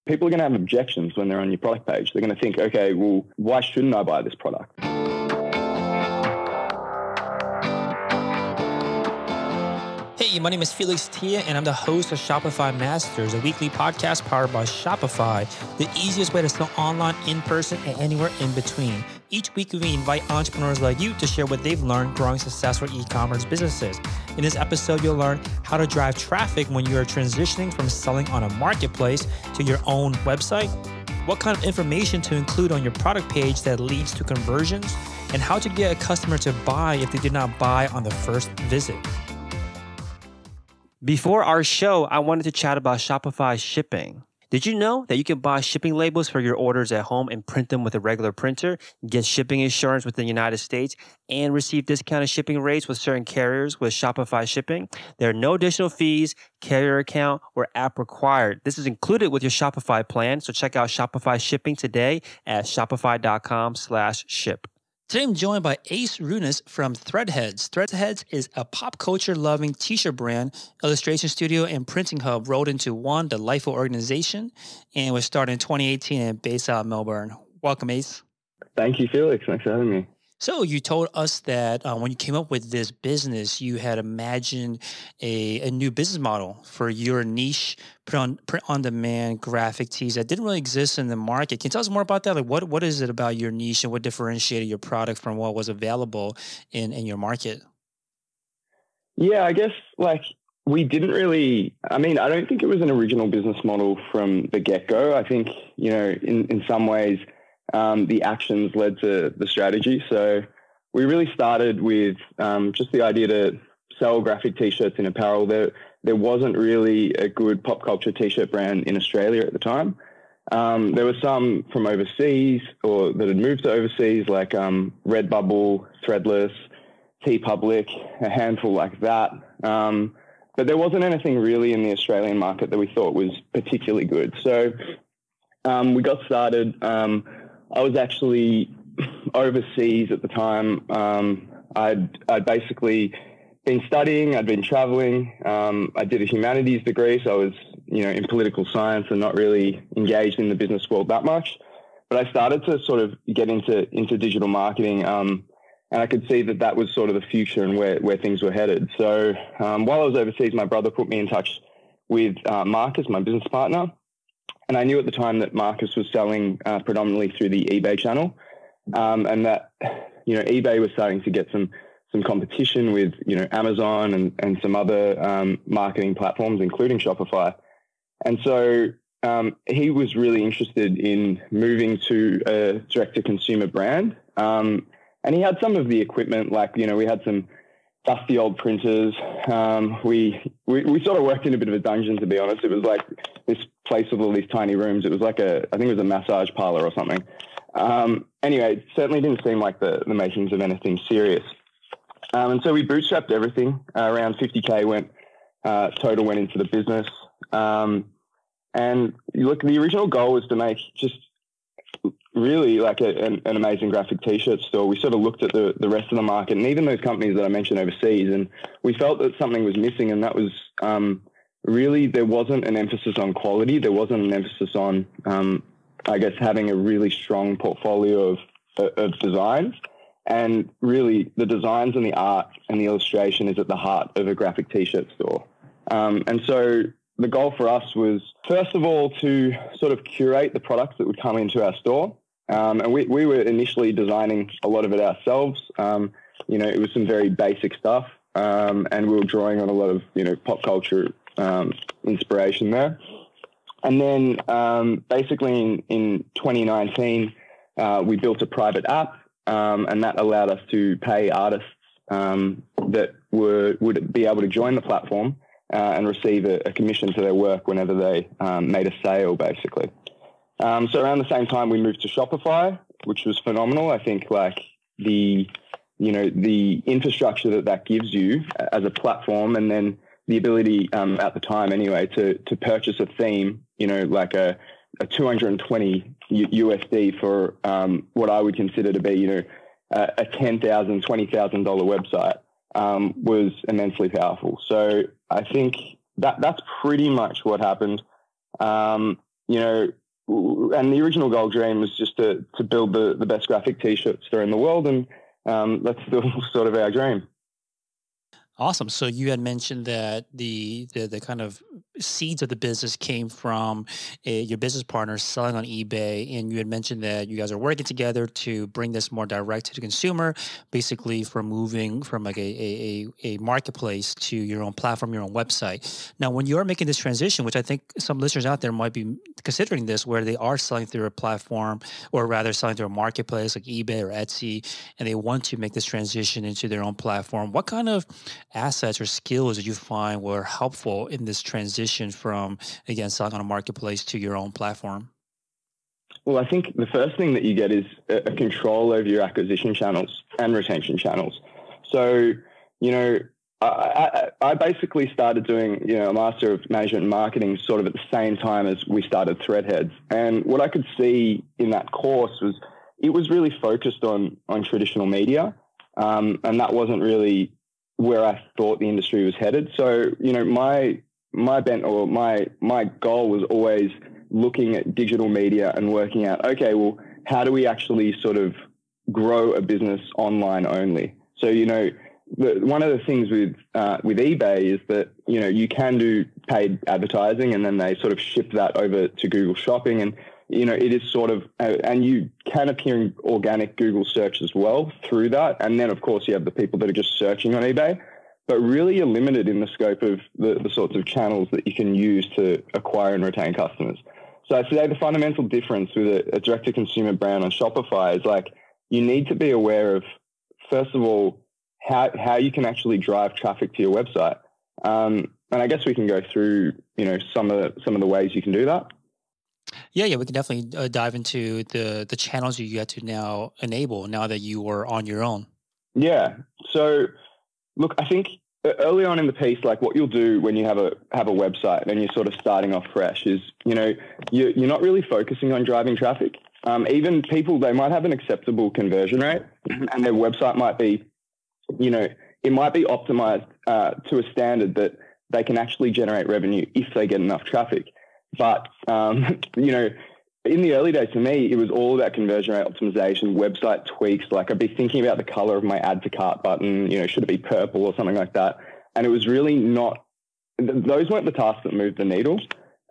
people are going to have objections when they're on your product page. They're going to think, okay, well, why shouldn't I buy this product? Hey, my name is Felix Tia, and I'm the host of Shopify Masters, a weekly podcast powered by Shopify, the easiest way to sell online, in person, and anywhere in between. Each week, we invite entrepreneurs like you to share what they've learned growing successful e-commerce businesses. In this episode, you'll learn how to drive traffic when you are transitioning from selling on a marketplace to your own website, what kind of information to include on your product page that leads to conversions, and how to get a customer to buy if they did not buy on the first visit. Before our show, I wanted to chat about Shopify shipping. Did you know that you can buy shipping labels for your orders at home and print them with a regular printer, get shipping insurance within the United States, and receive discounted shipping rates with certain carriers with Shopify shipping? There are no additional fees, carrier account, or app required. This is included with your Shopify plan, so check out Shopify shipping today at shopify.com/ship. Today, I'm joined by Ace Runas from Threadheads. Threadheads is a pop culture-loving t-shirt brand, illustration studio, and printing hub rolled into one delightful organization, and was started in 2018 and based out of Melbourne. Welcome, Ace. Thank you, Felix. Thanks for having me. So you told us that when you came up with this business, you had imagined a new business model for your niche print-on-demand graphic tees that didn't really exist in the market. Can you tell us more about that? Like, what is it about your niche and what differentiated your product from what was available in your market? Yeah, I guess we didn't really, I don't think it was an original business model from the get-go. I think, in some ways, the actions led to the strategy. So we really started with just the idea to sell graphic t-shirts in apparel. There wasn't really a good pop culture t-shirt brand in Australia at the time. There were some from overseas or that had moved to overseas, like Redbubble, Threadless, TeePublic, a handful like that. But there wasn't anything really in the Australian market that we thought was particularly good. So we got started. I was actually overseas at the time. I'd basically been studying. I'd been traveling. I did a humanities degree, so I was, in political science and not really engaged in the business world that much. But I started to sort of get into digital marketing, and I could see that was sort of the future and where things were headed. So while I was overseas, my brother put me in touch with Marcus, my business partner. And I knew at the time that Marcus was selling predominantly through the eBay channel, and that, eBay was starting to get some competition with, Amazon and some other marketing platforms, including Shopify. And so he was really interested in moving to a direct-to-consumer brand. And he had some of the equipment, we had some dusty old printers. We sort of worked in a bit of a dungeon, to be honest. It was like this place with all these tiny rooms. It was like I think it was a massage parlor or something. Anyway, it certainly didn't seem like the makings of anything serious. And so we bootstrapped everything. Around 50K total went into the business. And look, the original goal was to make just really like an amazing graphic t-shirt store. We sort of looked at the rest of the market and even those companies that I mentioned overseas, and we felt that something was missing, and that was really there wasn't an emphasis on quality. There wasn't an emphasis on, having a really strong portfolio of designs. And really the designs and the art and the illustration is at the heart of a graphic t-shirt store. And so the goal for us was, first of all, to sort of curate the products that would come into our store. And we were initially designing a lot of it ourselves. It was some very basic stuff. And we were drawing on a lot of, pop culture inspiration there. And then basically in 2019, we built a private app, and that allowed us to pay artists that would be able to join the platform and receive a commission to their work whenever they made a sale, basically. So around the same time, we moved to Shopify, which was phenomenal. I think the infrastructure that gives you as a platform, and then the ability at the time anyway to purchase a theme, like a 220 USD for what I would consider to be, a $10,000, $20,000 website was immensely powerful. So I think that's pretty much what happened. you know, and the original goal dream was just to build the best graphic t-shirt store in the world. And that's still sort of our dream. Awesome. So you had mentioned that the kind of seeds of the business came from your business partner selling on eBay, and you had mentioned that you guys are working together to bring this more direct to the consumer, basically from moving from like a marketplace to your own platform, your own website. Now, when you're making this transition, which I think some listeners out there might be considering this, where they are selling through a platform, or rather selling through a marketplace like eBay or Etsy, and they want to make this transition into their own platform, what kind of assets or skills did you find were helpful in this transition from, again, selling on a marketplace to your own platform? Well, I think the first thing that you get is a control over your acquisition channels and retention channels. So, you know, I basically started doing, you know, a Master of Management and Marketing sort of at the same time as we started Threadheads. And what I could see in that course was it was really focused on traditional media. And that wasn't really where I thought the industry was headed. So, you know, my bent or my goal was always looking at digital media and working out, okay, well, how do we actually sort of grow a business online only? So, you know, one of the things with eBay is that, you know, you can do paid advertising and then they sort of ship that over to Google Shopping, and you know, it is sort of, and you can appear in organic Google search as well through that. And then, of course, you have the people that are just searching on eBay, but really you're limited in the scope of the sorts of channels that you can use to acquire and retain customers. So I'd say the fundamental difference with a direct-to-consumer brand on Shopify is like, you need to be aware of, first of all, how you can actually drive traffic to your website. And I guess we can go through, you know, some of the ways you can do that. Yeah, we can definitely dive into the channels you get to now enable now that you are on your own. Yeah. So, look, I think early on in the piece, like what you'll do when you have a website and you're sort of starting off fresh is, you know, you're not really focusing on driving traffic. Even people, they might have an acceptable conversion rate, and their website might be, you know, it might be optimized to a standard that they can actually generate revenue if they get enough traffic. But, you know, in the early days for me, it was all about conversion rate optimization, website tweaks. Like I'd be thinking about the color of my add to cart button, you know, should it be purple or something like that? And it was really not, those weren't the tasks that moved the needle.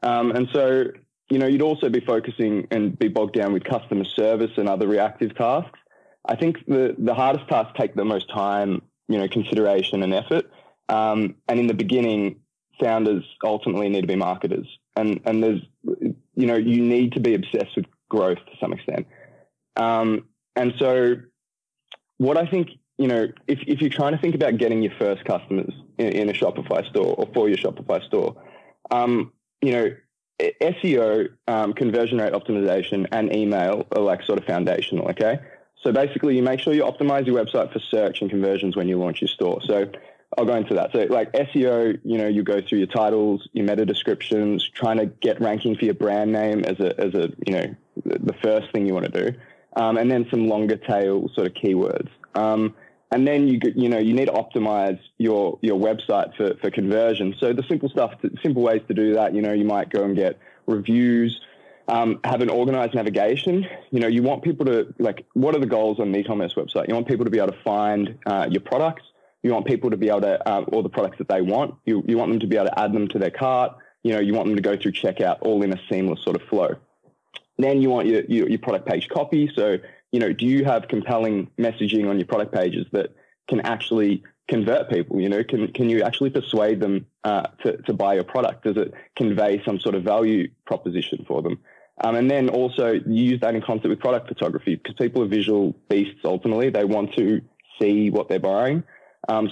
And so, you know, you'd also be focusing and be bogged down with customer service and other reactive tasks. I think the hardest tasks take the most time, you know, consideration and effort. And in the beginning, founders ultimately need to be marketers. And there's, you know, you need to be obsessed with growth to some extent. And so what I think, you know, if you're trying to think about getting your first customers in a Shopify store or for your Shopify store, you know, SEO, conversion rate optimization, and email are like sort of foundational, okay? So basically you make sure you optimize your website for search and conversions when you launch your store. So I'll go into that. So like SEO, you know, you go through your titles, your meta descriptions, trying to get ranking for your brand name as a you know, the first thing you want to do. And then some longer tail sort of keywords. And then you know, you need to optimize your website for conversion. So the simple ways to do that, you know, you might go and get reviews, have an organized navigation. You know, you want people to, like, what are the goals on an e-commerce website? You want people to be able to find your products. You want people to be able to, all the products that they want. You want them to be able to add them to their cart. You know, you want them to go through checkout all in a seamless sort of flow. Then you want your product page copy. So, you know, do you have compelling messaging on your product pages that can actually convert people? You know, can you actually persuade them to buy your product? Does it convey some sort of value proposition for them? And then also use that in concert with product photography, because people are visual beasts ultimately. They want to see what they're buying.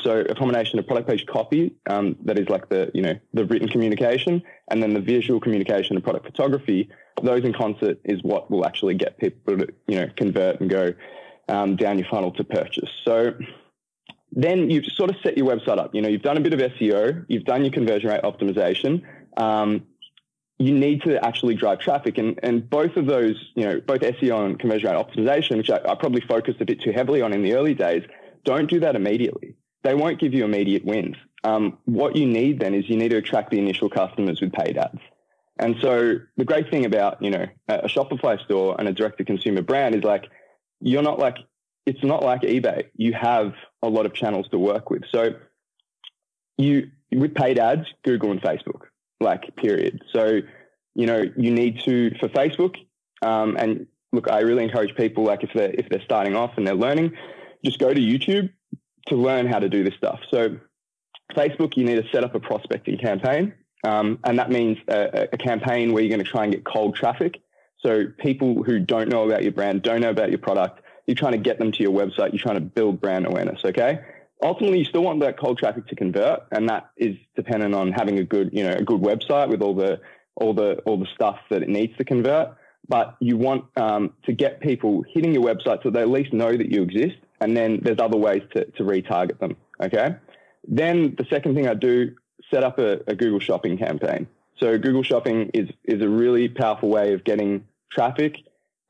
So a combination of product page copy, that is like the written communication, and then the visual communication and product photography, those in concert is what will actually get people to, you know, convert and go down your funnel to purchase. So then you've sort of set your website up. You know, you've done a bit of SEO, you've done your conversion rate optimization. You need to actually drive traffic, and both of those, you know, both SEO and conversion rate optimization, which I probably focused a bit too heavily on in the early days, don't do that immediately. They won't give you immediate wins. What you need then is you need to attract the initial customers with paid ads. And so the great thing about, a Shopify store and a direct-to-consumer brand is like, it's not like eBay. You have a lot of channels to work with. So with paid ads, Google and Facebook, period. So, you need to, for Facebook, and look, I really encourage people, if they're starting off and they're learning, just go to YouTube to learn how to do this stuff. So Facebook, you need to set up a prospecting campaign. And that means a campaign where you're going to try and get cold traffic. So people who don't know about your brand, don't know about your product, you're trying to get them to your website. You're trying to build brand awareness. Okay. Ultimately, you still want that cold traffic to convert. And that is dependent on having a good website with all the stuff that it needs to convert. But you want to get people hitting your website so they at least know that you exist. And then there's other ways to retarget them. Okay. Then the second thing I do, set up a Google Shopping campaign. So Google Shopping is a really powerful way of getting traffic,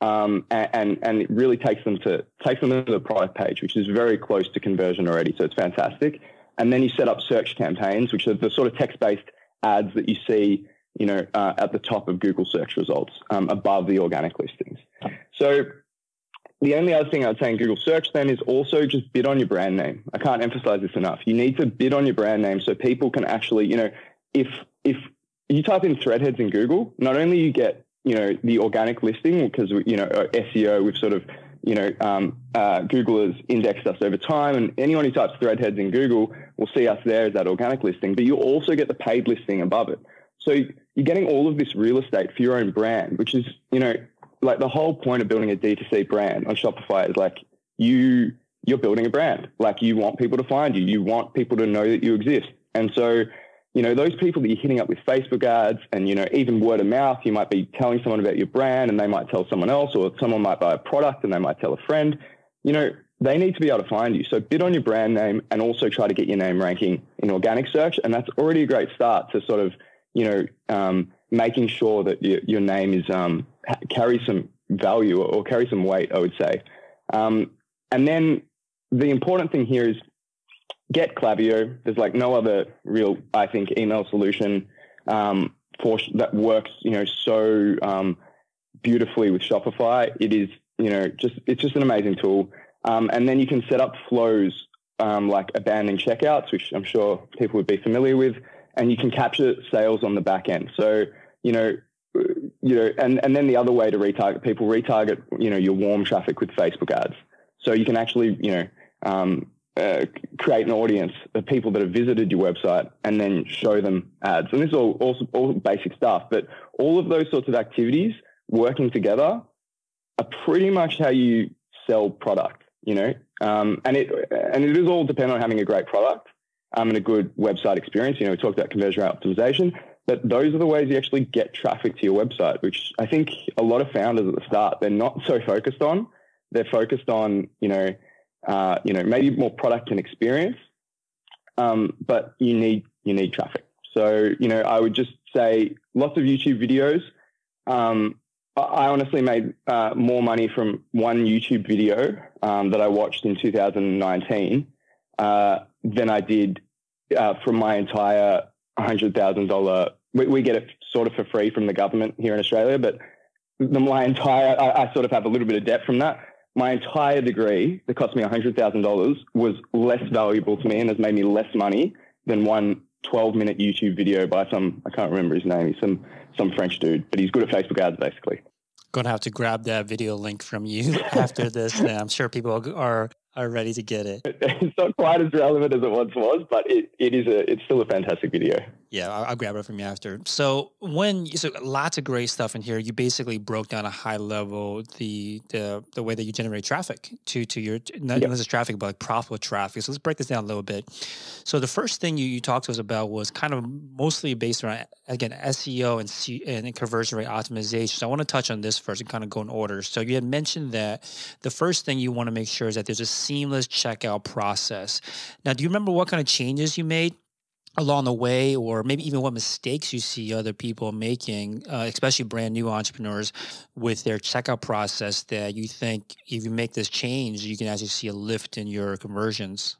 and it really takes them to the product page, which is very close to conversion already. So it's fantastic. And then you set up search campaigns, which are the sort of text-based ads that you see, at the top of Google search results, above the organic listings. So the only other thing I'd say in Google search then is also just bid on your brand name. I can't emphasize this enough. You need to bid on your brand name so people can actually, if you type in Threadheads in Google, not only you get, the organic listing because, SEO, we've sort of, Google has indexed us over time, and anyone who types Threadheads in Google will see us there as that organic listing, but you also get the paid listing above it. So you're getting all of this real estate for your own brand, which is, the whole point of building a D2C brand on Shopify is you're building a brand. You want people to find you. You want people to know that you exist. And so, those people that you're hitting up with Facebook ads and, even word of mouth, you might be telling someone about your brand and they might tell someone else, or someone might buy a product and they might tell a friend. They need to be able to find you. So bid on your brand name and also try to get your name ranking in organic search. And that's already a great start to sort of, making sure that your name is carries some value or carries some weight, I would say. And then the important thing here is get Klaviyo. There's no other real, I think, email solution that works, so beautifully with Shopify. It is, it's just an amazing tool. And then you can set up flows like abandoned checkouts, which I'm sure people would be familiar with. And you can capture sales on the back end. So, and then the other way to retarget people, your warm traffic with Facebook ads. So you can actually, create an audience of people that have visited your website and then show them ads. And this is all basic stuff, but all of those sorts of activities working together are pretty much how you sell product, and it is all dependent on having a great product. And a good website experience. We talked about conversion rate optimization, but those are the ways you actually get traffic to your website, which I think a lot of founders at the start, they're not so focused on. They're focused on, maybe more product and experience, but you need traffic. So, I would just say lots of YouTube videos. I honestly made more money from one YouTube video that I watched in 2019 than I did from my entire $100,000. We get it sort of for free from the government here in Australia, but I sort of have a little bit of debt from that. My entire degree that cost me $100,000 was less valuable to me and has made me less money than one 12-minute YouTube video by I can't remember his name. He's some French dude, but he's good at Facebook ads basically. Going to have to grab that video link from you after this. And I'm sure people are ready to get it. It's not quite as relevant as it once was, but it's still a fantastic video. Yeah, I'll grab it from you after. So lots of great stuff in here. You basically broke down a high level the way that you generate traffic to your not just traffic, but profitable traffic. So let's break this down a little bit. So the first thing you talked to us about was kind of mostly based around, again, SEO and conversion rate optimization. So I want to touch on this first and kind of go in order. So you had mentioned that the first thing you want to make sure is that there's a seamless checkout process. Now, do you remember what kind of changes you made along the way, or maybe even what mistakes you see other people making, especially brand new entrepreneurs, with their checkout process that you think if you make this change, you can actually see a lift in your conversions?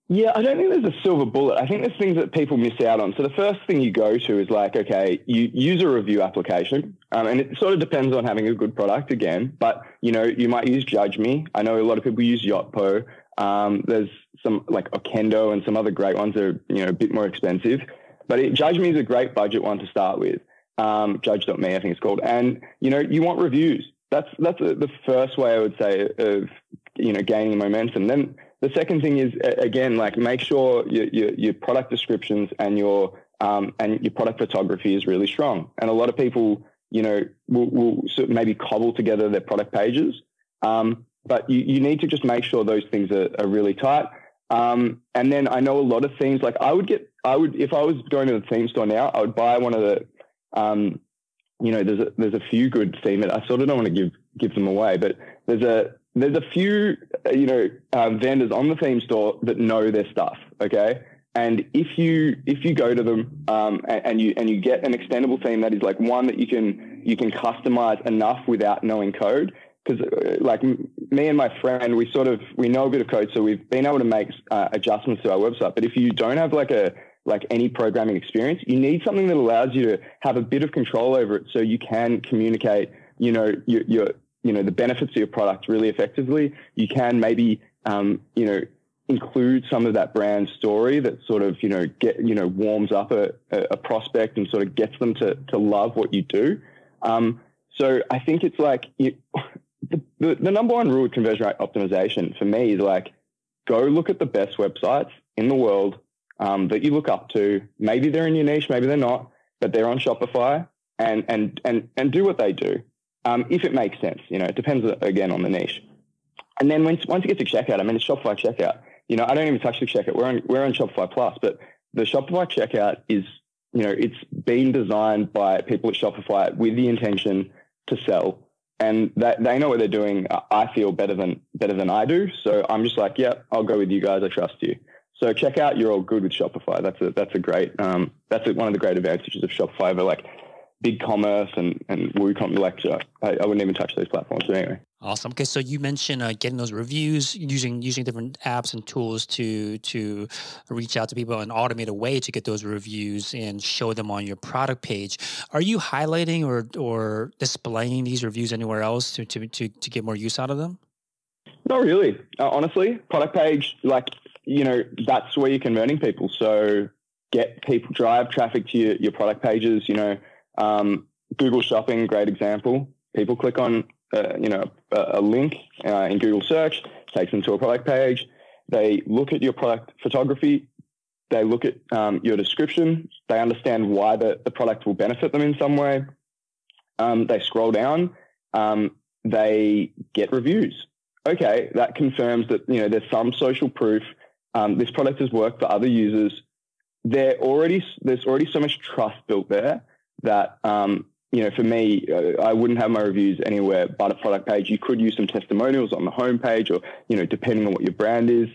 Yeah, I don't think there's a silver bullet. I think there's things that people miss out on. So the first thing you go to is like, okay, you use a review application, and it sort of depends on having a good product again. But you might use Judge Me. I know a lot of people use Yotpo. There's some like Okendo and some other great ones that are a bit more expensive. But Judge Me is a great budget one to start with. Judge.me, I think it's called. And you want reviews. That's the first way I would say of gaining momentum. Then the second thing is, again, like make sure your product descriptions and your product photography is really strong. And a lot of people, will sort of maybe cobble together their product pages. But you need to just make sure those things are really tight. And then I know a lot of themes, like if I was going to the theme store now, I would buy one of the, there's a few good theme. I sort of don't want to give them away, but there's a few, vendors on the theme store that know their stuff. Okay. And if you go to them, and you get an extendable theme that is like one that you can customize enough without knowing code. Cause like me and my friend, we know a bit of code. So we've been able to make adjustments to our website. But if you don't have like any programming experience, you need something that allows you to have a bit of control over it. So you can communicate, your the benefits of your product really effectively. You can maybe, include some of that brand story that sort of, warms up a prospect and sort of gets them to love what you do. So I think it's like the number one rule of conversion rate optimization for me is like, go look at the best websites in the world that you look up to. Maybe they're in your niche, maybe they're not, but they're on Shopify and do what they do. If it makes sense, it depends again on the niche. And then once you get to checkout, I mean, it's Shopify checkout. I don't even touch the checkout. We're on Shopify Plus, but the Shopify checkout is, it's been designed by people at Shopify with the intention to sell, and that they know what they're doing. I feel better than I do. So I'm just like, yeah, I'll go with you guys. I trust you. So checkout, you're all good with Shopify. That's a great, that's one of the great advantages of Shopify over like BigCommerce and WooCommerce. I wouldn't even touch those platforms. But anyway. Awesome. Okay, so you mentioned getting those reviews, using different apps and tools to reach out to people and automate a way to get those reviews and show them on your product page. Are you highlighting or displaying these reviews anywhere else to get more use out of them? Not really. Honestly, product page, like, that's where you're converting people. So get people, drive traffic to your product pages. Google Shopping, great example. People click on a link in Google search, takes them to a product page. They look at your product photography. They look at your description. They understand why the product will benefit them in some way. They scroll down. They get reviews. Okay, that confirms that there's some social proof. This product has worked for other users. There's already so much trust built there that for me, I wouldn't have my reviews anywhere but a product page. You could use some testimonials on the homepage, or depending on what your brand is.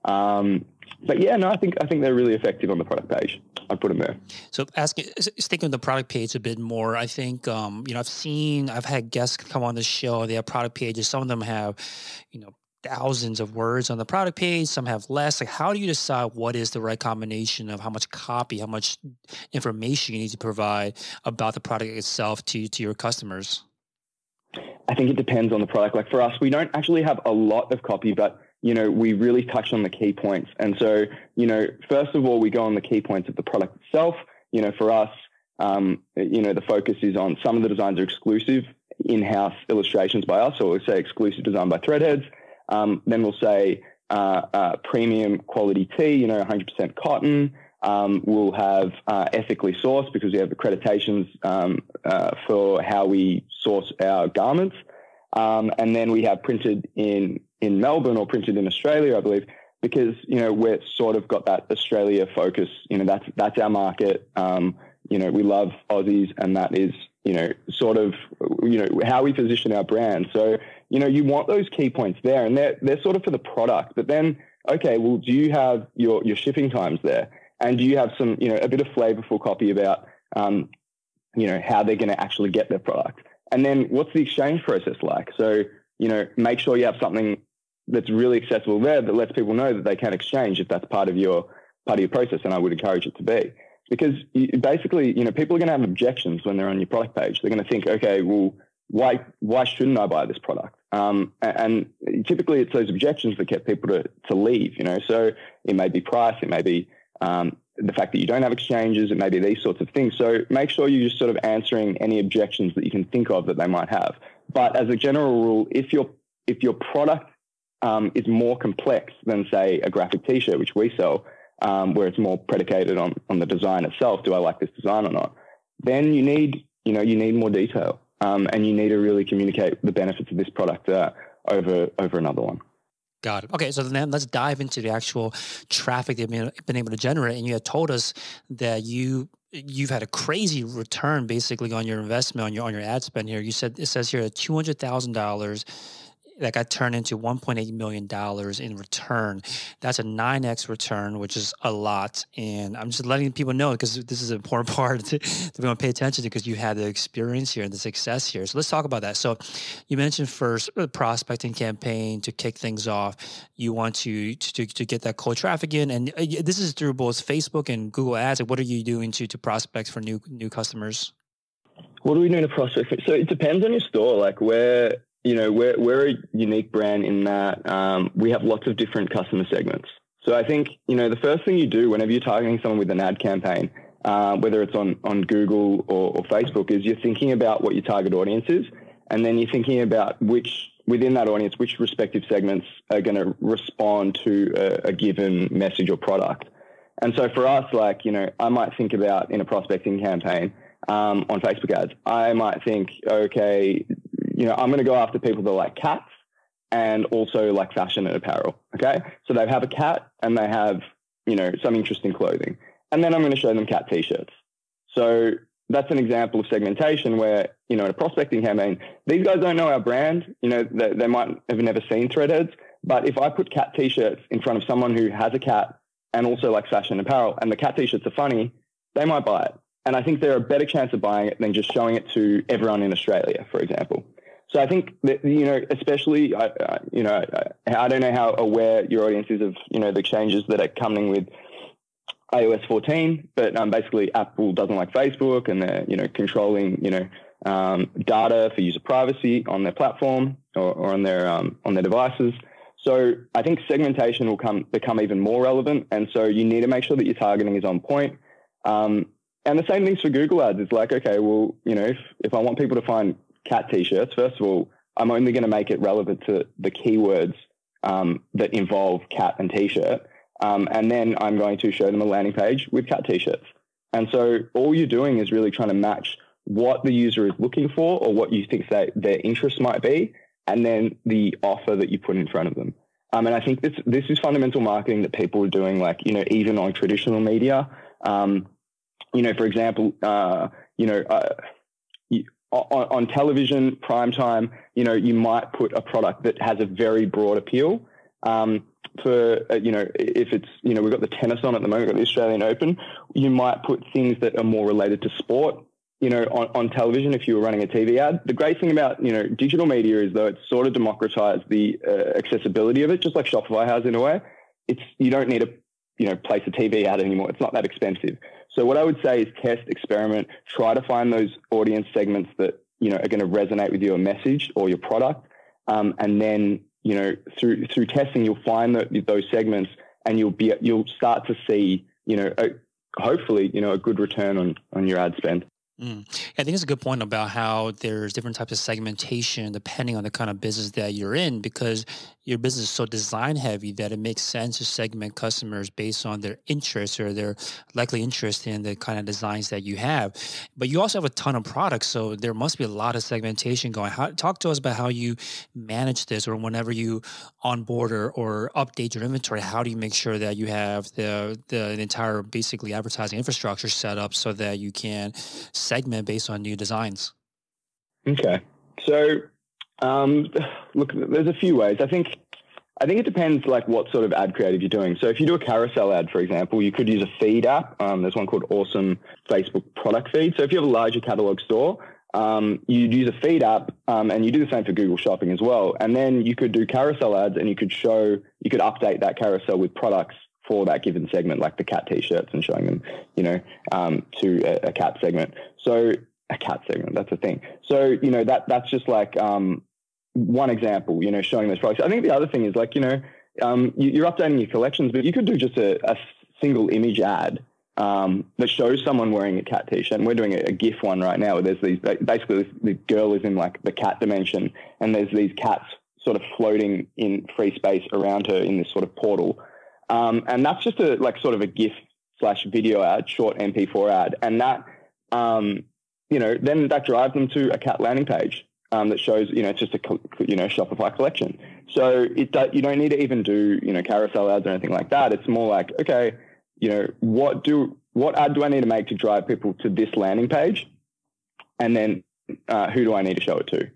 But yeah, no, I think they're really effective on the product page. I'd put them there. So sticking on the product page a bit more, I think I've had guests come on the show. They have product pages. Some of them have thousands of words on the product page. Some have less. Like, how do you decide what is the right combination of how much copy, how much information you need to provide about the product itself to your customers? I think it depends on the product. Like for us, we don't actually have a lot of copy, but we really touch on the key points. And so, first of all, we go on the key points of the product itself. For us, the focus is on some of the designs are exclusive in-house illustrations by us, or we'll say exclusive design by Threadheads. Then we'll say premium quality tea, 100% cotton. We'll have ethically sourced because we have accreditations for how we source our garments. And then we have printed in Melbourne or printed in Australia, I believe, because, we're sort of got that Australia focus. That's our market. We love Aussies, and that is, sort of, how we position our brand. So, you want those key points there, and they're sort of for the product. But then, okay, well, do you have your shipping times there? And do you have some, a bit of flavorful copy about, how they're going to actually get their product? And then what's the exchange process like? So, make sure you have something that's really accessible there that lets people know that they can exchange if that's part of your process. And I would encourage it to be, because basically, people are going to have objections when they're on your product page. They're going to think, okay, well, why shouldn't I buy this product? And typically it's those objections that get people to leave, so it may be price, it may be, the fact that you don't have exchanges, it may be these sorts of things. So make sure you're just sort of answering any objections that you can think of that they might have. But as a general rule, if your product is more complex than, say, a graphic T-shirt, which we sell, where it's more predicated on the design itself, do I like this design or not? Then you need more detail, and you need to really communicate the benefits of this product over another one. Got it. Okay, so then let's dive into the actual traffic that you've been able to generate. And you had told us that you've had a crazy return basically on your investment, on your ad spend here. You said, it says here that $200,000 that got turned into $1.8 million in return. That's a 9x return, which is a lot. And I'm just letting people know, because this is an important part to be able to pay attention to, because you had the experience here and the success here. So let's talk about that. So you mentioned first a prospecting campaign to kick things off. You want to get that cold traffic in. And this is through both Facebook and Google Ads. Like, what are you doing to prospect for new customers? What are we doing to prospect? So it depends on your store. Like, we're a unique brand in that we have lots of different customer segments. So I think, the first thing you do whenever you're targeting someone with an ad campaign, whether it's on Google or Facebook, is you're thinking about what your target audience is, and then you're thinking about within that audience, which respective segments are going to respond to a given message or product. And so for us, I might think about, in a prospecting campaign on Facebook ads, I might think, okay, I'm going to go after people that like cats and also like fashion and apparel. Okay. So they have a cat and they have, some interesting clothing. And then I'm going to show them cat T-shirts. So that's an example of segmentation where, in a prospecting campaign, these guys don't know our brand. They might have never seen Threadheads, but if I put cat T-shirts in front of someone who has a cat and also like fashion and apparel, and the cat T-shirts are funny, they might buy it. And I think they're a better chance of buying it than just showing it to everyone in Australia, for example. So I think that, especially, I don't know how aware your audience is of, the changes that are coming with iOS 14, but basically Apple doesn't like Facebook, and they're, controlling, data for user privacy on their platform or on their devices. So I think segmentation will become even more relevant. And so you need to make sure that your targeting is on point. And the same things for Google ads. It's like, okay, well, if I want people to find cat T-shirts, first of all, I'm only going to make it relevant to the keywords that involve cat and T-shirt. And then I'm going to show them a landing page with cat T-shirts. And so all you're doing is really trying to match what the user is looking for or what you think their interest might be, and then the offer that you put in front of them. And I think this is fundamental marketing that people are doing, even on traditional media. For example, on television, primetime, you might put a product that has a very broad appeal. If it's, we've got the tennis on at the moment, we've got the Australian Open, you might put things that are more related to sport, on television if you were running a TV ad. The great thing about, digital media is, though, it's sort of democratized the accessibility of it, just like Shopify has in a way. You don't need to, place a TV ad anymore. It's not that expensive. So what I would say is test, experiment, try to find those audience segments that, are going to resonate with your message or your product. And then, through testing, you'll find those segments, and you'll start to see, hopefully, a good return on your ad spend. I think it's a good point about how there's different types of segmentation depending on the kind of business that you're in, because your business is so design heavy that it makes sense to segment customers based on their interests or their likely interest in the kind of designs that you have. But you also have a ton of products, so there must be a lot of segmentation going. Talk to us about how you manage this, or whenever you onboard or update your inventory, how do you make sure that you have the entire basically advertising infrastructure set up so that you can segment based on new designs? Okay. So, look, there's a few ways. I think it depends what sort of ad creative you're doing. So if you do a carousel ad, for example, you could use a feed app. There's one called Awesome Facebook Product Feed. So if you have a larger catalog store, you'd use a feed app, and you do the same for Google Shopping as well. And then you could do carousel ads, and you could update that carousel with products for that given segment, like the cat t-shirts, and showing them, to a cat segment. So a cat segment, that's a thing. So, that's just like one example, showing those products. I think the other thing is like, you're updating your collections, but you could do just a single image ad that shows someone wearing a cat t-shirt. And we're doing a GIF one right now where there's these, basically the girl is in like the cat dimension, and there's these cats sort of floating in free space around her in this sort of portal. And that's just sort of a GIF/video ad, short MP4 ad. And that, then that drives them to a cat landing page that shows, it's just a, Shopify collection. So you don't need to even do, carousel ads or anything like that. It's more like, okay, what ad do I need to make to drive people to this landing page? And then who do I need to show it to?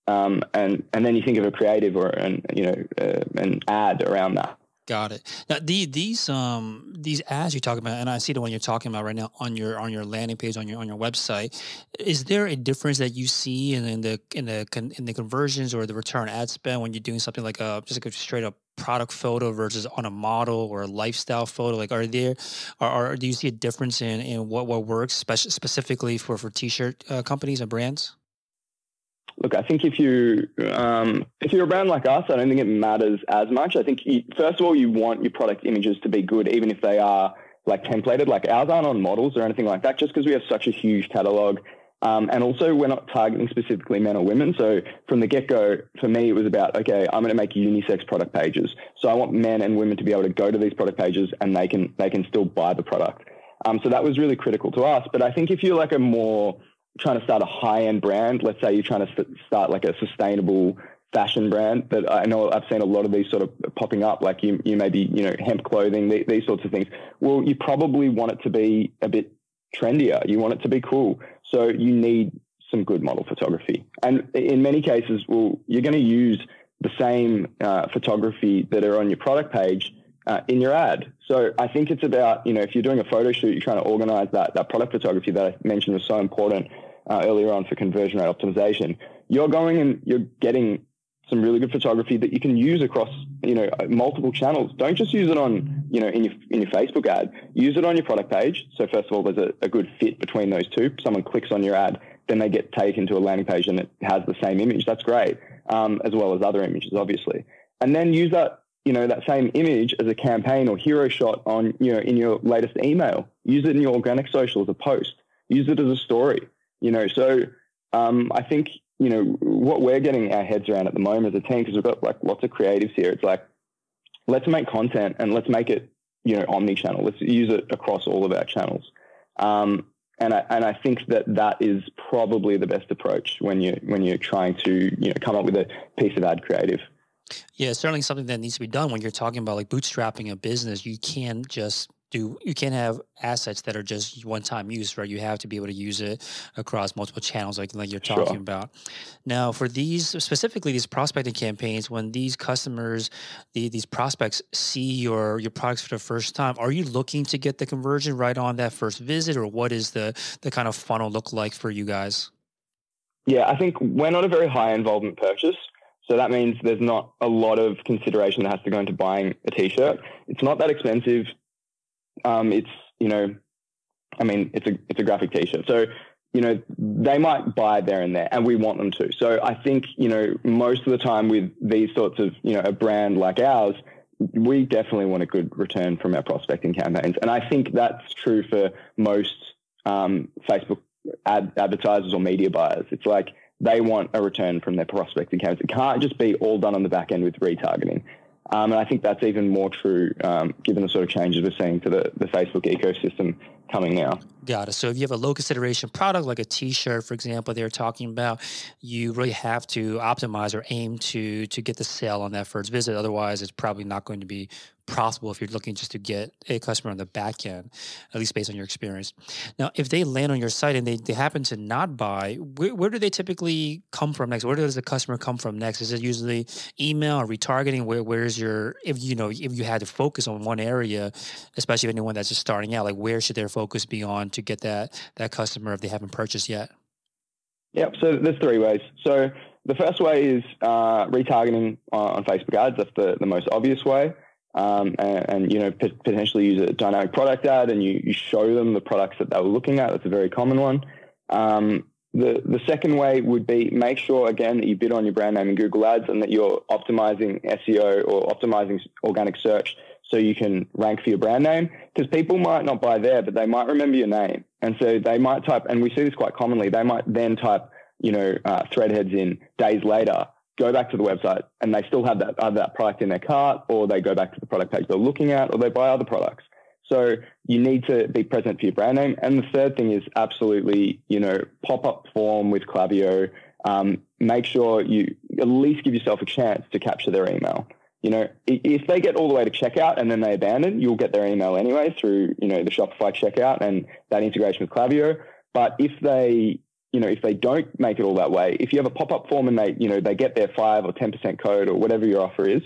And then you think of a creative or an ad around that. Got it. Now, these ads you're talking about, and I see the one you're talking about right now on your landing page on your website. Is there a difference that you see in the conversions or the return ad spend when you're doing something like just a straight up product photo versus on a model or a lifestyle photo? Like, do you see a difference in what works specifically for t-shirt companies and brands? Look, I think if you're a brand like us, I don't think it matters as much. I think first of all, you want your product images to be good, even if they are like templated. Like ours aren't on models or anything like that, just because we have such a huge catalog. And also we're not targeting specifically men or women. So from the get-go, for me, it was about, okay, I'm going to make unisex product pages. So I want men and women to be able to go to these product pages and they can still buy the product. So that was really critical to us. But I think if you're like a more trying to start a high-end brand, let's say you're trying to start like a sustainable fashion brand, that I know I've seen a lot of these sort of popping up, like you maybe, hemp clothing, these sorts of things. Well, you probably want it to be a bit trendier. You want it to be cool. So you need some good model photography. And in many cases, well, you're going to use the same photography that are on your product page in your ad. So I think it's about, if you're doing a photo shoot, you're trying to organize that product photography that I mentioned was so important earlier on for conversion rate optimization. You're going and you're getting some really good photography that you can use across, multiple channels. Don't just use it on, in your Facebook ad. Use it on your product page. So first of all, there's a good fit between those two. Someone clicks on your ad, then they get taken to a landing page and it has the same image. That's great, as well as other images, obviously. And then use that, that same image as a campaign or hero shot on, in your latest email. Use it in your organic social as a post. Use it as a story, So I think, what we're getting our heads around at the moment as a team, because we've got like lots of creatives here, it's like, let's make content and let's make it, omni-channel. Let's use it across all of our channels. And I think that is probably the best approach when you're trying to, come up with a piece of ad creative. Yeah, it's certainly something that needs to be done when you're talking about like bootstrapping a business. You can't have assets that are just one-time use, right? You have to be able to use it across multiple channels, like you're talking about. Now, for specifically these prospecting campaigns, when these customers, these prospects see your products for the first time, are you looking to get the conversion right on that first visit, or what is the kind of funnel look like for you guys? Yeah, I think we're not a very high involvement purchase. So that means there's not a lot of consideration that has to go into buying a t-shirt. It's not that expensive. It's a graphic t-shirt. So, they might buy there and there, and we want them to. So I think, most of the time with these sorts of, a brand like ours, we definitely want a good return from our prospecting campaigns. And I think that's true for most Facebook advertisers or media buyers. It's like they want a return from their prospecting campaigns. It can't just be all done on the back end with retargeting. And I think that's even more true given the sort of changes we're seeing to the Facebook ecosystem coming now. Got it. So if you have a low consideration product like a t-shirt, for example, they're talking about, you really have to optimize or aim to get the sale on that first visit. Otherwise, it's probably not going to be profitable if you're looking just to get a customer on the back end, at least based on your experience. Now, if they land on your site and they happen to not buy, where do they typically come from next? Where does the customer come from next? Is it usually email or retargeting? Where's your, if you had to focus on one area, especially anyone that's just starting out, like where should their focus be on to get that customer if they haven't purchased yet? Yep. So there's three ways. So the first way is retargeting on Facebook ads. That's the most obvious way. And you know, potentially use a dynamic product ad and you show them the products that they were looking at. That's a very common one. The second way would be make sure, again, that you bid on your brand name in Google Ads and that you're optimizing SEO or optimizing organic search so you can rank for your brand name, because people might not buy there, but they might remember your name. And so they might type, and we see this quite commonly, they might then type, you know, Threadheads in days later, go back to the website, and they still have that product in their cart, or they go back to the product page they're looking at, or they buy other products. So you need to be present for your brand name. And the third thing is absolutely, you know, pop-up form with Klaviyo. Make sure you at least give yourself a chance to capture their email. You know, if they get all the way to checkout and then they abandon, you'll get their email anyway through, you know, the Shopify checkout and that integration with Klaviyo. But if they don't make it all that way, if you have a pop-up form and they get their 5 or 10% code or whatever your offer is,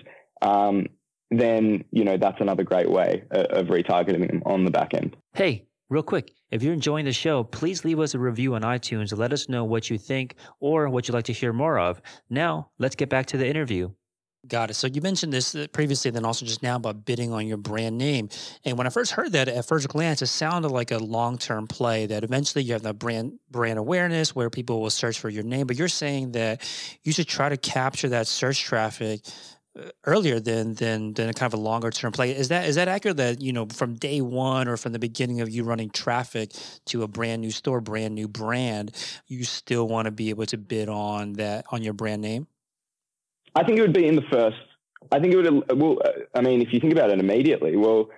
then, you know, that's another great way of retargeting them on the back end. Hey, real quick, if you're enjoying the show, please leave us a review on iTunes to let us know what you think or what you'd like to hear more of. Now, let's get back to the interview. Got it. So you mentioned this previously, then also just now about bidding on your brand name. And when I first heard that, at first glance, it sounded like a long-term play that eventually you have the brand awareness where people will search for your name. But you're saying that you should try to capture that search traffic earlier than a kind of a longer-term play. Is that accurate? That, you know, from day one or from the beginning of you running traffic to a brand new store, brand new brand, you still want to be able to bid on your brand name? I think it would be in the first. I think it would. Well, I mean, if you think about it immediately, well,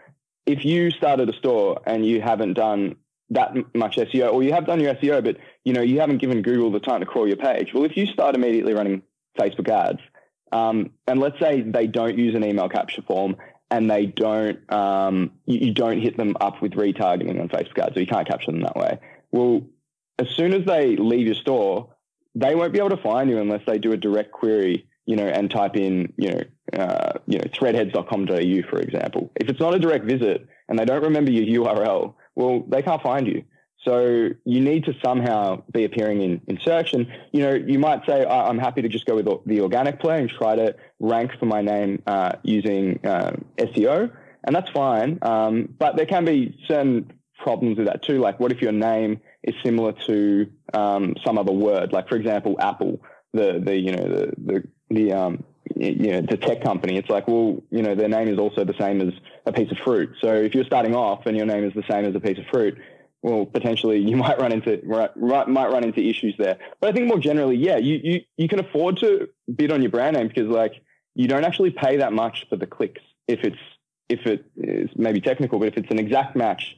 if you started a store and you haven't done that much SEO, or you have done your SEO, but you know you haven't given Google the time to crawl your page. Well, if you start immediately running Facebook ads, and let's say they don't use an email capture form, and they don't, you don't hit them up with retargeting on Facebook ads, so you can't capture them that way. Well, as soon as they leave your store, they won't be able to find you unless they do a direct query, you know, and type in, threadheads.com.au, for example. If it's not a direct visit and they don't remember your URL, well, they can't find you. So you need to somehow be appearing in search. And, you know, you might say, I'm happy to just go with the organic play and try to rank for my name using SEO. And that's fine. But there can be certain problems with that too. Like, what if your name is similar to some other word? Like, for example, Apple, the tech company. It's like, well, you know, their name is also the same as a piece of fruit. So if you're starting off and your name is the same as a piece of fruit, well, potentially you might run into issues there. But I think more generally, yeah, you can afford to bid on your brand name because, like, you don't actually pay that much for the clicks if it is maybe technical, but if it's an exact match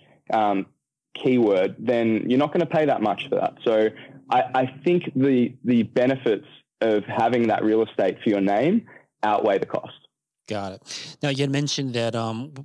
keyword, then you're not going to pay that much for that. So I think the benefits of having that real estate for your name outweigh the cost. Got it. Now, you had mentioned that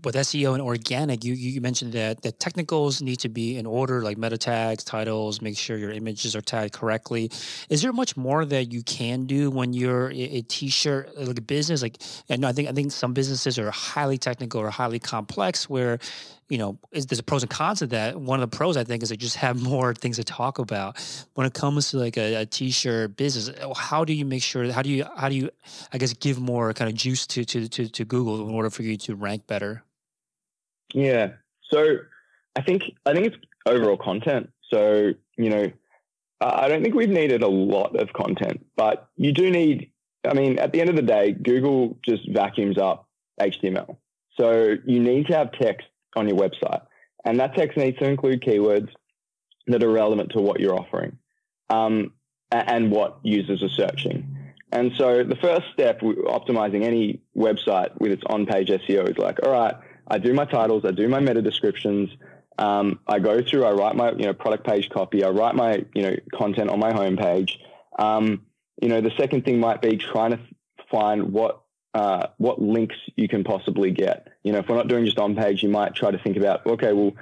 with SEO and organic, you mentioned that the technicals need to be in order, like meta tags, titles, make sure your images are tagged correctly. Is there much more that you can do when you're a t-shirt like a business? Like, and I think some businesses are highly technical or highly complex where, you know, there's a pros and cons of that. One of the pros, I think, is they just have more things to talk about. When it comes to like a t-shirt business, how do you make sure? How do you, I guess, give more kind of juice to Google in order for you to rank better? Yeah. So I think it's overall content. So, you know, I don't think we've needed a lot of content, but you do need. I mean, at the end of the day, Google just vacuums up HTML. So you need to have text on your website, and that text needs to include keywords that are relevant to what you're offering and what users are searching. And so the first step with optimizing any website with its on-page SEO is like, all right, I do my titles, I do my meta descriptions, I go through, I write my product page copy, I write my content on my homepage. The second thing might be trying to find what links you can possibly get. If we're not doing just on page, you might try to think about, okay, well,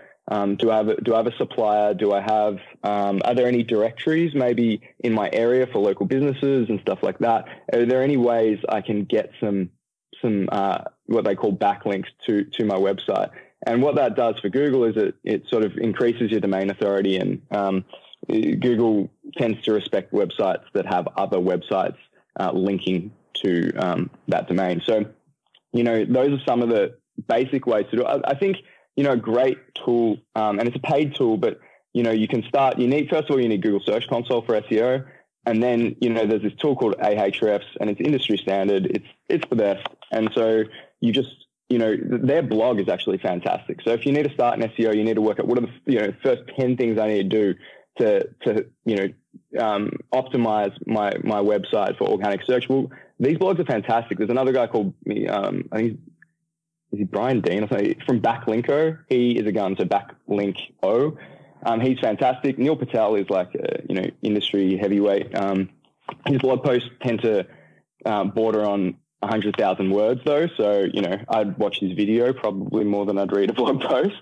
do I have a supplier? Do I have, are there any directories maybe in my area for local businesses and stuff like that? Are there any ways I can get some what they call backlinks to my website? And what that does for Google is it sort of increases your domain authority and Google tends to respect websites that have other websites linking to that domain. So, those are some of the basic ways to do it. I think, a great tool, and it's a paid tool, but, you can start, first of all, you need Google Search Console for SEO. And then, there's this tool called Ahrefs, and it's industry standard. It's the best. And so you just, their blog is actually fantastic. So if you need to start in SEO, you need to work out what are the first 10 things I need to do to optimize my website for organic search. Well, these blogs are fantastic. There's another guy called, I think, is he Brian Dean or something, from Backlinko? He is a gun, so Backlinko. He's fantastic. Neil Patel is like a, industry heavyweight. His blog posts tend to border on 100,000 words though. So, I'd watch his video probably more than I'd read a blog post.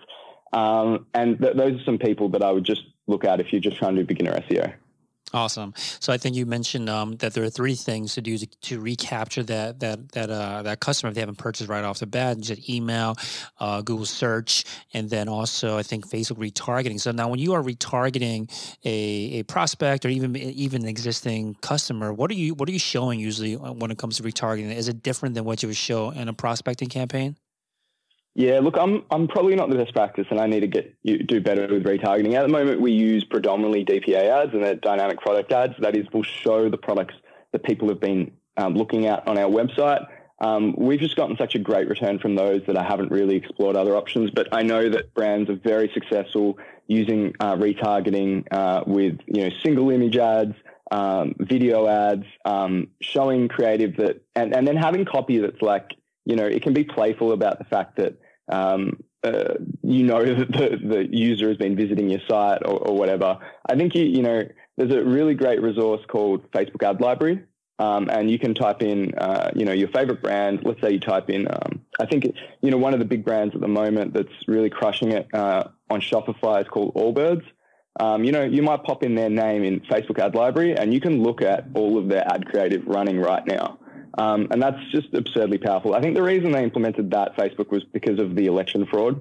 And those are some people that I would just look at if you're just trying to do beginner SEO. Awesome. So I think you mentioned that there are three things to do to recapture that customer if they haven't purchased right off the bat. Just email, Google search, and then also I think Facebook retargeting. So now when you are retargeting a prospect or even an existing customer, what are you showing usually when it comes to retargeting? Is it different than what you would show in a prospecting campaign? Yeah, look, I'm probably not the best practice, and I need to do better with retargeting. At the moment, we use predominantly DPA ads, and they're dynamic product ads. That is, we'll show the products that people have been looking at on our website. We've just gotten such a great return from those that I haven't really explored other options. But I know that brands are very successful using retargeting with single image ads, video ads, showing creative that, and then having copy that's like, it can be playful about the fact that that the user has been visiting your site or whatever. I think there's a really great resource called Facebook Ad Library, and you can type in your favorite brand. Let's say you type in I think one of the big brands at the moment that's really crushing it on Shopify is called Allbirds. You might pop in their name in Facebook Ad Library, and you can look at all of their ad creative running right now. And that's just absurdly powerful. I think the reason they implemented that, Facebook, was because of the election fraud.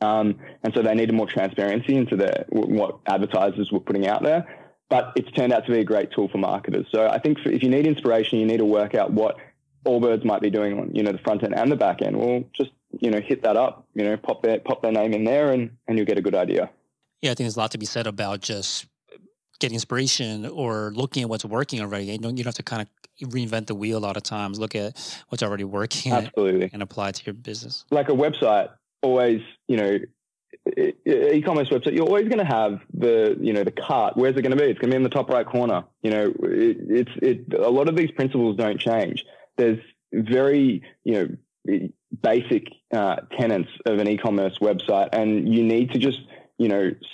And so they needed more transparency into what advertisers were putting out there. But it's turned out to be a great tool for marketers. So I think if you need inspiration, you need to work out what Allbirds might be doing on, the front end and the back end. Well, just, hit that up, pop their name in there and you'll get a good idea. Yeah, I think there's a lot to be said about just getting inspiration or looking at what's working already. You don't have to kind of reinvent the wheel a lot of times. Look at what's already working. Absolutely. And apply it to your business. Like a website, always, e-commerce website, you're always going to have the cart. Where's it going to be? It's going to be in the top right corner. A lot of these principles don't change. There's very, basic tenets of an e-commerce website, and you need to just,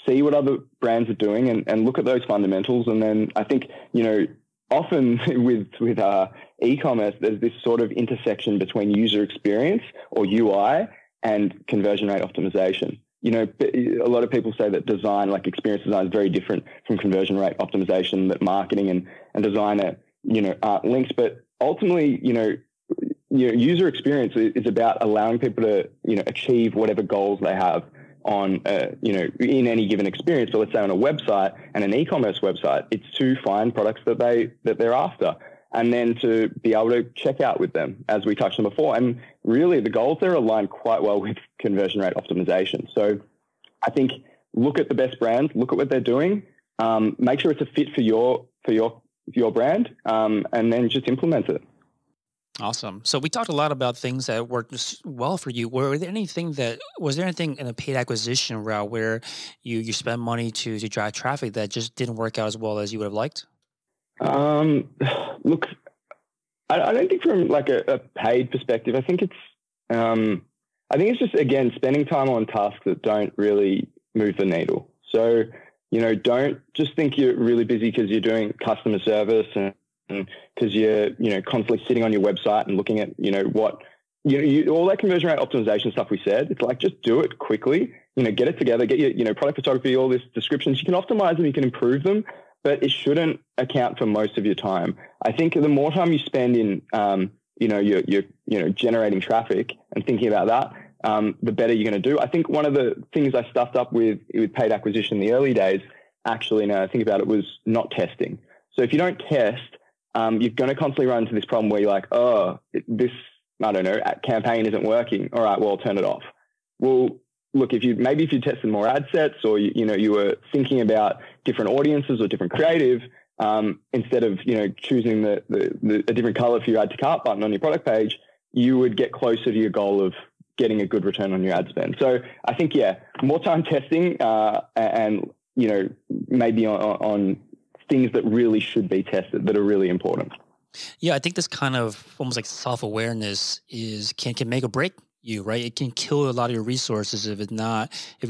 see what other brands are doing and look at those fundamentals. And then I think, often with e-commerce, there's this sort of intersection between user experience or UI and conversion rate optimization. A lot of people say that design, like experience design, is very different from conversion rate optimization, that marketing and design aren't links. But ultimately, user experience is about allowing people to, achieve whatever goals they have on, in any given experience. So let's say on a website and an e-commerce website, it's to find products that they're after, and then to be able to check out with them, as we touched on before. And really the goals there align quite well with conversion rate optimization. So I think look at the best brands, look at what they're doing, make sure it's a fit for your brand, and then just implement it. Awesome. So we talked a lot about things that worked well for you. Was there anything in a paid acquisition route where you spent money to drive traffic that just didn't work out as well as you would have liked? Look, I don't think from like a paid perspective. I think it's just, again, spending time on tasks that don't really move the needle. So, don't just think you're really busy because you're doing customer service and because you're, constantly sitting on your website and looking at, all that conversion rate optimization stuff we said. It's like, just do it quickly, get it together, get your, product photography, all this descriptions. You can optimize them, you can improve them, but it shouldn't account for most of your time. I think the more time you spend in, you're generating traffic and thinking about that, the better you're going to do. I think one of the things I stuffed up with paid acquisition in the early days, actually, now I think about it, was not testing. So if you don't test, you're going to constantly run into this problem where you're like, oh, this, I don't know, campaign isn't working. All right, well, I'll turn it off. Well, look, if you tested more ad sets, or you were thinking about different audiences or different creative, instead of choosing a different color for your add to cart button on your product page, you would get closer to your goal of getting a good return on your ad spend. So I think, more time testing, and maybe on things that really should be tested, that are really important. Yeah, I think this kind of almost like self-awareness can make or break you, right? It can kill a lot of your resources if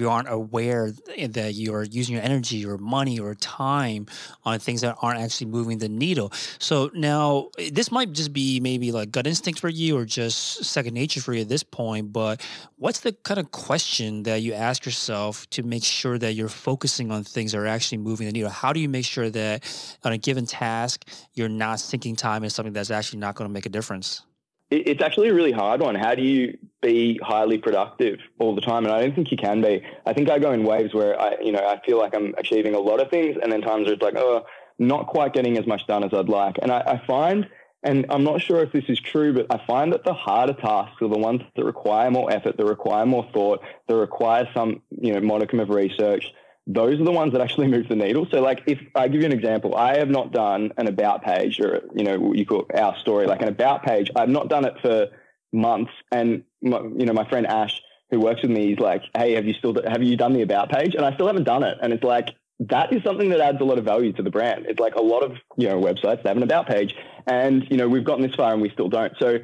you aren't aware that you're using your energy or money or time on things that aren't actually moving the needle. So now this might just be maybe like gut instinct for you or just second nature for you at this point, but what's the kind of question that you ask yourself to make sure that you're focusing on things that are actually moving the needle? How do you make sure that on a given task, you're not sinking time in something that's actually not going to make a difference? It's actually a really hard one. How do you be highly productive all the time? And I don't think you can be. I think I go in waves where I feel like I'm achieving a lot of things, and then times where it's like, oh, not quite getting as much done as I'd like. And I find, and I'm not sure if this is true, but I find that the harder tasks are the ones that require more effort, that require more thought, that require some, modicum of research. Those are the ones that actually move the needle. So like, if I give you an example, I have not done an about page, or, what you call our story, like an about page. I've not done it for months. And my friend Ash, who works with me, is like, hey, have you done the about page? And I still haven't done it. And it's like, that is something that adds a lot of value to the brand. It's like a lot of, websites, they have an about page, and, we've gotten this far and we still don't. So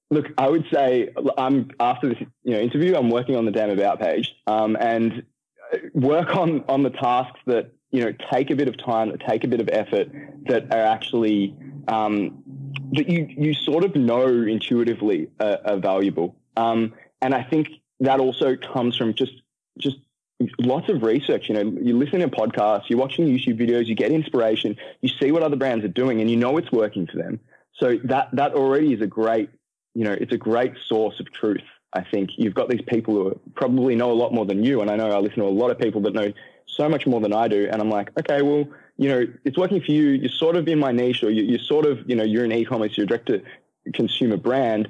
look, I would say after this, interview, I'm working on the damn about page, and work on the tasks that, take a bit of time, that take a bit of effort, that are actually, that you sort of know intuitively are valuable. And I think that also comes from just lots of research. You listen to podcasts, you're watching YouTube videos, you get inspiration, you see what other brands are doing, and it's working for them. So that already is a great, it's a great source of truth. I think you've got these people who probably know a lot more than you. And I know I listen to a lot of people that know so much more than I do. And I'm like, okay, well, it's working for you. You're sort of in my niche, or you're sort of, you're an e-commerce, you're a direct to consumer brand.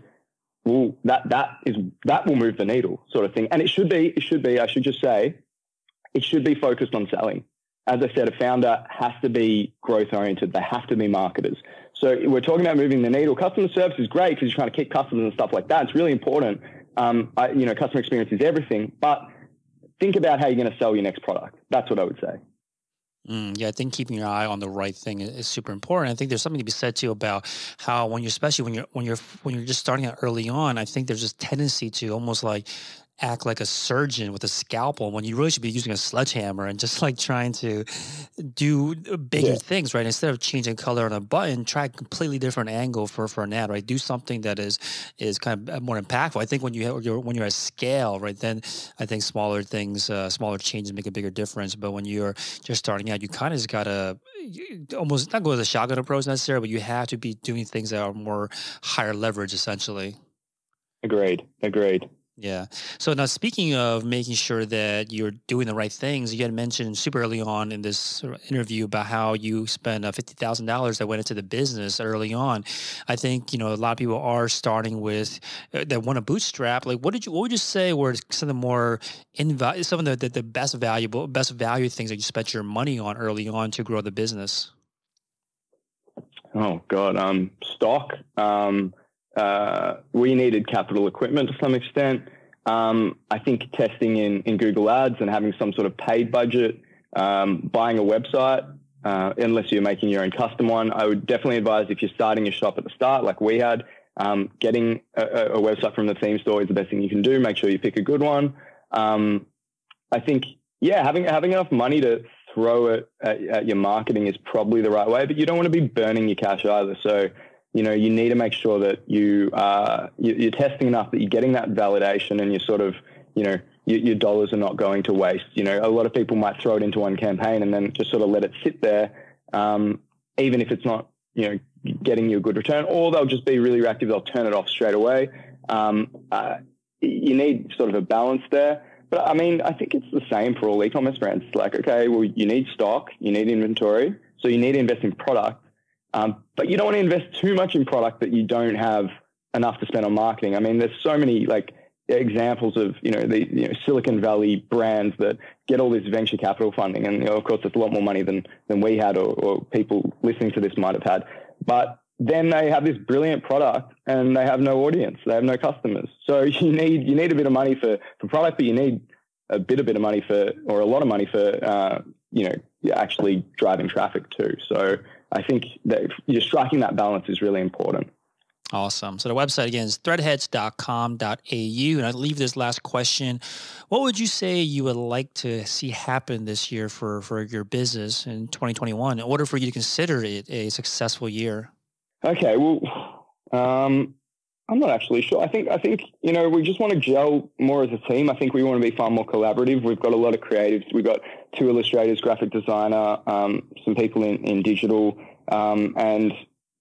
Well, that will move the needle, sort of thing. And it should be, I should just say, it should be focused on selling. As I said, a founder has to be growth oriented. They have to be marketers. So we're talking about moving the needle. Customer service is great because you're trying to keep customers and stuff like that. It's really important. Customer experience is everything, but think about how you're going to sell your next product. That's what I would say. Yeah, I think keeping your eye on the right thing is super important. I think there's something to be said too about how especially when you're just starting out early on, I think there's this tendency to almost like act like a surgeon with a scalpel when you really should be using a sledgehammer and just like trying to do bigger things, right? Instead of changing color on a button, try a completely different angle for an ad, right? Do something that is kind of more impactful. I think when you're at scale, right, then I think smaller things, smaller changes make a bigger difference. But when you're just starting out, you kind of just gotta almost not go as a shotgun approach necessarily, but you have to be doing things that are more higher leverage, essentially. Agreed. Yeah. So now, speaking of making sure that you're doing the right things, you had mentioned super early on in this interview about how you spent $50,000 that went into the business early on. I think, a lot of people are starting with that want to bootstrap. Like, what would you say were some of the more some of the best value things that you spent your money on early on to grow the business? Oh God, stock. We needed capital equipment to some extent. I think testing in Google Ads and having some sort of paid budget, buying a website, unless you're making your own custom one. I would definitely advise, if you're starting your shop at the start, like we had, getting a website from the theme store is the best thing you can do. Make sure you pick a good one. I think, having enough money to throw it at your marketing is probably the right way, but you don't want to be burning your cash either. So, you need to make sure that you're testing enough that you're getting that validation, and you're sort of, your dollars are not going to waste. A lot of people might throw it into one campaign and then just sort of let it sit there, even if it's not, getting you a good return, or they'll just be really reactive. They'll turn it off straight away. You need sort of a balance there. But I mean, I think it's the same for all e-commerce brands. It's like, okay, well, you need stock, you need inventory, so you need to invest in product. But you don't want to invest too much in product that you don't have enough to spend on marketing. I mean, there's so many like examples of, the Silicon Valley brands that get all this venture capital funding. And, of course, it's a lot more money than we had or people listening to this might have had. But then they have this brilliant product and they have no audience. They have no customers. So you need a bit of money for product, but you need a bit of money or a lot of money for, actually driving traffic too. So I think that you're striking that balance is really important. Awesome. So the website again is threadheads.com.au. And I'd leave this last question. What would you say you would like to see happen this year for your business in 2021 in order for you to consider it a successful year? Okay. Well, I'm not actually sure. I think, we just want to gel more as a team. I think we want to be far more collaborative. We've got a lot of creatives. We've got 2 illustrators, graphic designer, some people in digital, and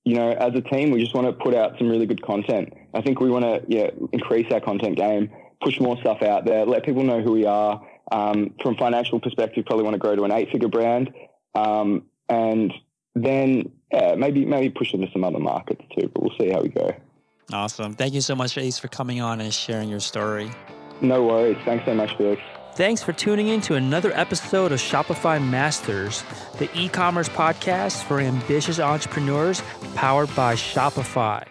as a team, we just want to put out some really good content. I think we want to, increase our content game, push more stuff out there, let people know who we are. From financial perspective, probably want to grow to an 8-figure brand. And then, maybe push into some other markets too, but we'll see how we go. Awesome. Thank you so much, Ace, for coming on and sharing your story. No worries. Thanks so much, Felix. Thanks for tuning in to another episode of Shopify Masters, the e-commerce podcast for ambitious entrepreneurs powered by Shopify.